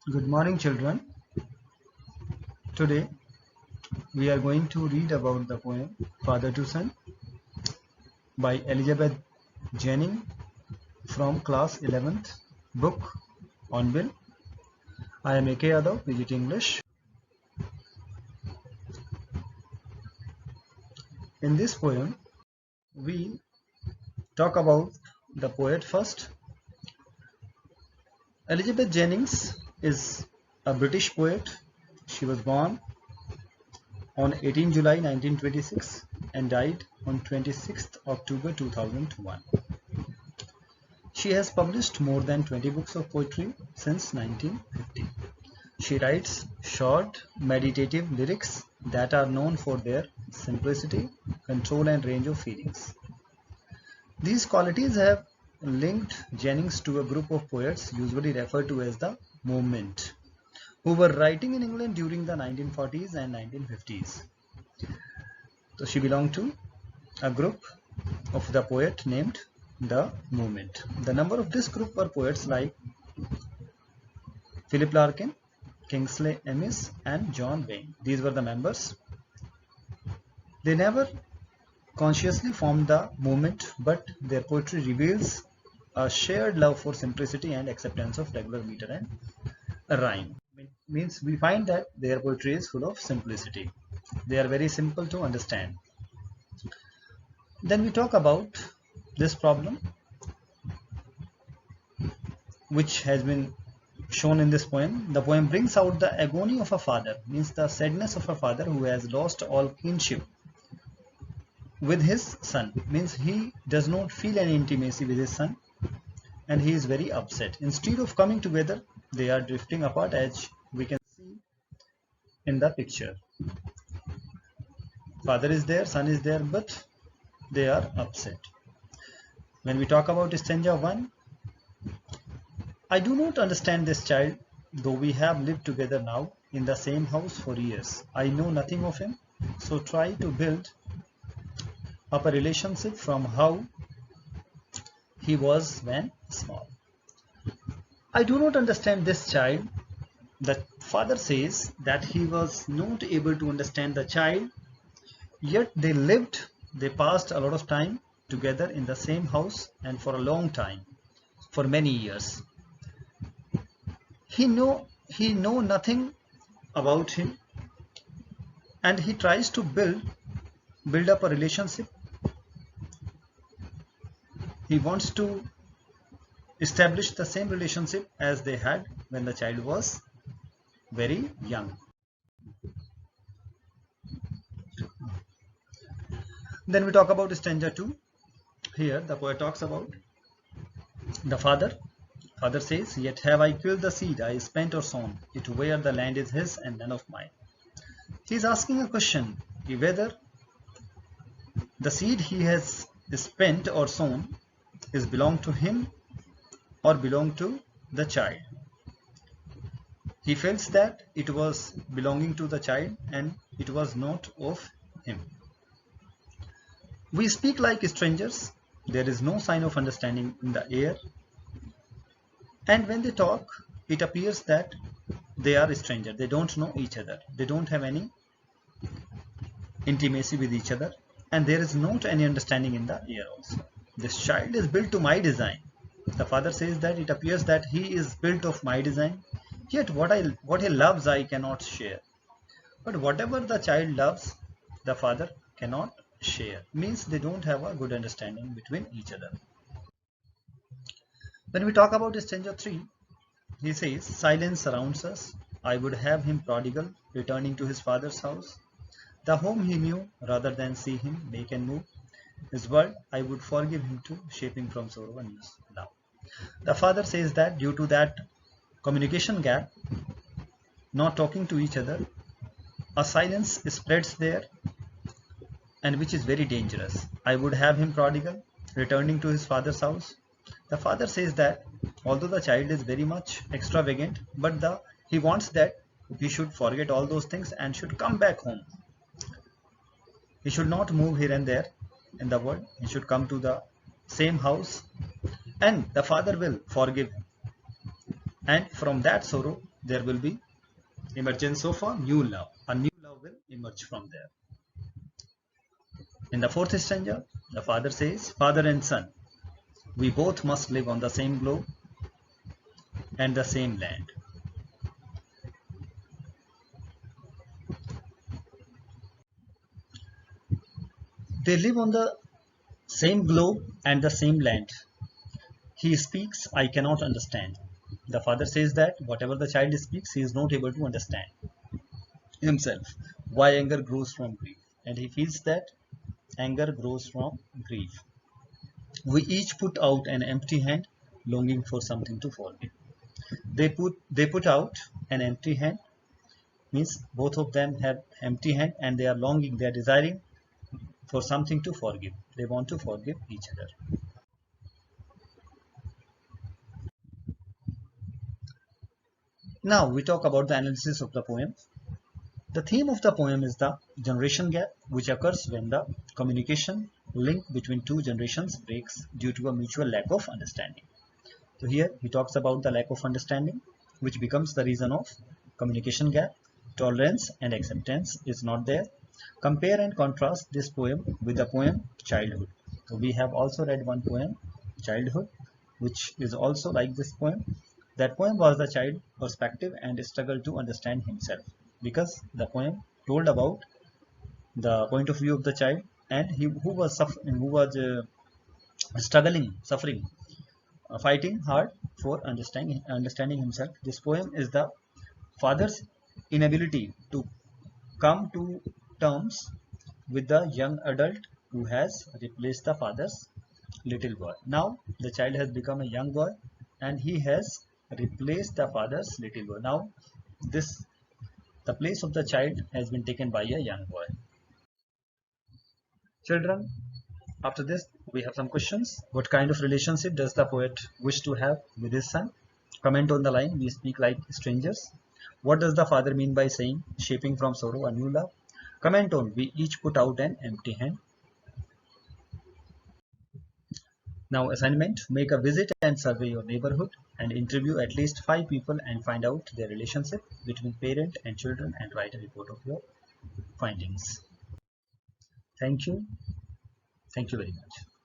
Good morning, children. Today we are going to read about the poem Father to Son by Elizabeth Jennings from class 11th book on Bill. I am A.K. Yadav, Visit English. In this poem, we talk about the poet first. Elizabeth Jennings is a British poet. She was born on 18 July 1926 and died on 26th October 2001. She has published more than 20 books of poetry since 1950. She writes short, meditative lyrics that are known for their simplicity, control and range of feelings. These qualities have linked Jennings to a group of poets usually referred to as the Movement, who were writing in England during the 1940s and 1950s. So she belonged to a group of the poet named the Movement. The number of this group were poets like Philip Larkin, Kingsley Amis and John Wayne. These were the members. They never consciously formed the movement, but their poetry reveals a shared love for simplicity and acceptance of regular meter and rhyme. It means we find that their poetry is full of simplicity. They are very simple to understand. Then we talk about this problem which has been shown in this poem. The poem brings out the agony of a father, means the sadness of a father who has lost all kinship with his son, means he does not feel any intimacy with his son and he is very upset. Instead of coming together, they are drifting apart, as we can see in the picture. Father is there, son is there, but they are upset. When we talk about stanza 1, I do not understand this child, though we have lived together now in the same house for years. I know nothing of him, so try to build up a relationship from how he was when small. I do not understand this child. The father says that he was not able to understand the child, yet they passed a lot of time together in the same house and for a long time, for many years. He know nothing about him and he tries to build up a relationship. He wants to establish the same relationship as they had when the child was very young. Then we talk about stanza 2. Here the poet talks about the father. Father says, yet have I killed the seed I spent or sown, it where the land is his and none of mine. He is asking a question, whether the seed he has spent or sown is belong to him or belong to the child. He feels that it was belonging to the child and it was not of him. We speak like strangers. There is no sign of understanding in the air. And when they talk, it appears that they are strangers. They don't know each other. They don't have any intimacy with each other. And there is not any understanding in the air also. This child is built to my design. The father says that it appears that he is built of my design. Yet what he loves I cannot share. But whatever the child loves, the father cannot share. Means they don't have a good understanding between each other. When we talk about stanza 3, he says, silence surrounds us. I would have him prodigal, returning to his father's house. The home he knew, rather than see him make and move. His world, I would forgive him too, shaping from sorrow and love. The father says that due to that communication gap, not talking to each other, a silence spreads there and which is very dangerous. I would have him prodigal, returning to his father's house. The father says that although the child is very much extravagant, but he wants that he should forget all those things and should come back home. He should not move here and there in the world. He should come to the same house and the father will forgive him. And from that sorrow, there will be emergence of a new love. A new love will emerge from there. In the fourth stanza, the father says, "Father and son, we both must live on the same globe and the same land." They live on the same globe and the same land. He speaks, I cannot understand. The father says that whatever the child speaks, he is not able to understand himself. Why anger grows from grief? And he feels that anger grows from grief. We each put out an empty hand, longing for something to forgive. They put out an empty hand, means both of them have empty hand and they are longing, they are desiring for something to forgive. They want to forgive each other. Now we talk about the analysis of the poem. The theme of the poem is the generation gap, which occurs when the communication link between two generations breaks due to a mutual lack of understanding. So here he talks about the lack of understanding, which becomes the reason of communication gap. Tolerance and acceptance is not there. Compare and contrast this poem with the poem Childhood. So we have also read one poem, Childhood, which is also like this poem. That poem was the child perspective and struggle to understand himself, because the poem told about the point of view of the child and he who was suffering, who was struggling, suffering, fighting hard for understanding himself. This poem is the father's inability to come to terms with the young adult who has replaced the father's little boy. Now the child has become a young boy and he has replaced the father's little boy. Now this the place of the child has been taken by a young boy. Children, after this we have some questions. What kind of relationship does the poet wish to have with his son? Comment on the line, we speak like strangers. What does the father mean by saying, shaping from sorrow a new love? Comment on, we each put out an empty hand. Now assignment, make a visit and survey your neighborhood and interview at least 5 people and find out their relationship between parent and children and write a report of your findings. Thank you. Thank you very much.